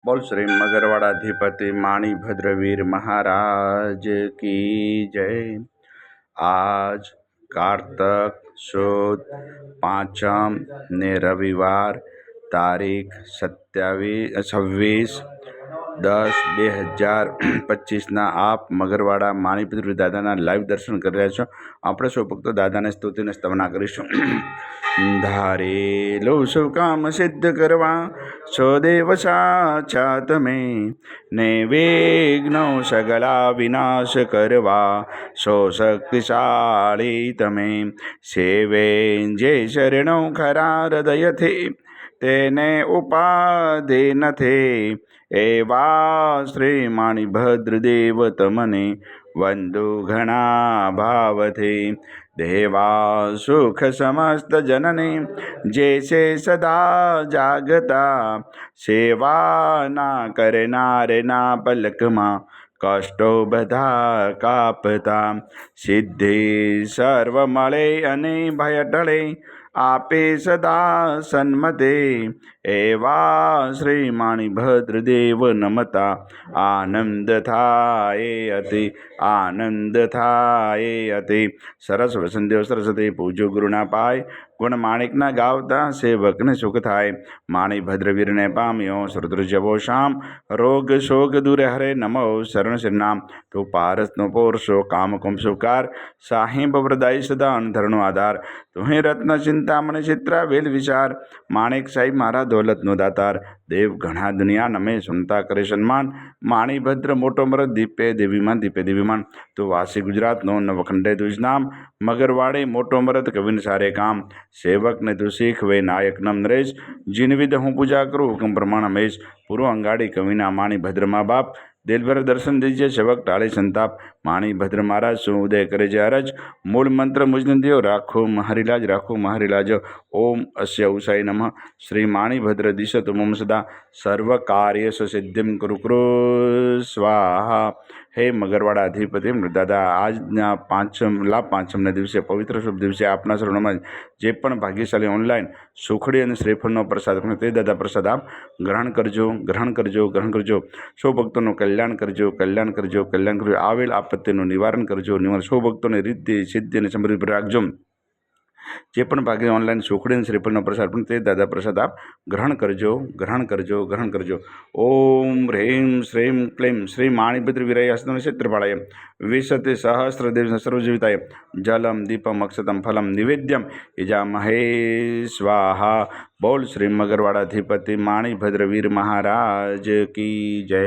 बोल श्री मगरवाड़ाधिपति माणिभद्रवीर महाराज की जय। आज कार्तक सुद પાંચમ ને રવિવાર તારીખ 26/10/2025 આપ મગરવાડા માણિભદ્ર દાદાના લાઈવ દર્શન કરી રહ્યા છો। આપણે સૌ ભક્તો દાદાને સ્તુતિને સ્તવના કરીશું। ધારેલો શુભ કામ સિદ્ધ કરવા છો દેવ સાચા તમે, ને વિઘ્નો સગલા વિનાશ કરવા છો શક્તિશાળી તમે। સેવે જે શરણો ખરા હૃદયથી તેને ઉપાધિ નથી, એવા શ્રી માણિભદ્ર દેવ તમને વંદુ ઘણા ભાવથી। દેવા સુખ સમસ્ત જનને જે છે સદા જાગતા, સેવા ના કરનારના પલકમાં કષ્ટો બધા કાપતા। સિદ્ધિ સર્વ મળે અને ભય ટળે, આપે સદા સન્મતે, એવા શ્રી માણિભદ્ર દેવ નમતા। આનંદ થાય અતિ, આનંદ થાય અતિ। સરસ વસંતદેવ સરસ્વતી પૂજો ગુરુના પાય, ગુણ માણિકના ગાવતા સેવકને સુખ થાય। માણિભદ્ર વીરને પામ્યો શ્રુદ્ર જવો શામ, રોગ શોક દૂર હરે નમો શરણ શરનામ। તો પારસનો પોરસો કામ કુમ સુકાર, સાહિબ પ્રદાય સદા અંધરનો આધાર। તુહે રત્ન ચિંતામણી ચિત્રા વેલ વિચાર, માણિક સાહેબ મારા દોલતનો દાતાર। દેવ ઘણા દુનિયા નમે સુનતા કરે સન્માન, માણિભદ્ર મોટો મરદ દીપે દેવીમાન દીપે દેવીમાન। તો વાસી ગુજરાતનો નવખંડે તુજ નામ, મગરવાડે મોટો મરદ કવિન સારે કામ। સેવકને તું શીખવે નાયક નમ નરેશ, જીનવિદ હું પૂજા કરું હુકમ પ્રમાણ હમેશ। પૂર્વ અંગાડી કવિના માણિભદ્ર મા બાપ, દિલભર દર્શન દીજે સેવક ટાળે સંતાપ। માણિભદ્ર મહારાજ શું ઉદય કરે છે અરજ, મૂળ મંત્ર મુજને દિયો રાખો મહારીલાજ રાખો મહારીલાજ। ઓમ અસ્ય ઉષાય નમઃ। શ્રી માણિભદ્ર દિશતુ મમ સદા, સર્વ કાર્યસ સિદ્ધિમ કુરુ કુરુ સ્વાહા। હે મગરવાડા અધિપતિ દાદા, આજના લાભ પાંચમના દિવસે પવિત્ર શુભ દિવસે આપના શરણોમાં જે પણ ભાગ્યશાળી ઓનલાઈન સુખડી અને શ્રીફળનો પ્રસાદ તે દાદા પ્રસાદ આપ ગ્રહણ કરજો, ગ્રહણ કરજો, ગ્રહણ કરજો। સૌ ભક્તોનું કલ્યાણ કરજો, કલ્યાણ કરજો, કલ્યાણ કરજો। આવેલ આપત્તિનું નિવારણ કરજો, નિવારણ સૌ ભક્તોને રીતિ સિદ્ધિ અને સમૃદ્ધિ રાખજો। જે પણ ભાગે ઓનલાઈન સુખડી અને શ્રીફળનો પ્રસાદ પણ તે દાદા પ્રસાદ આપ ગ્રહણ કરજો, ગ્રહણ કરજો, ગ્રહણ કરજો। ઓમ હ્રીમ શ્રીમ ક્લીમ શ્રી માણિભદ્ર વીરાય હસ્તમ ક્ષેત્રપાળાય વિશતે સહસ્ર દેવ સર્વજીવિતાય જલમ દીપમ અક્ષતમ ફલમ નિવેદ્યમ યજામહે સ્વાહા। બોલ શ્રી મગરવાડાધિપતિ માણિભદ્ર વીર મહારાજ કી જય।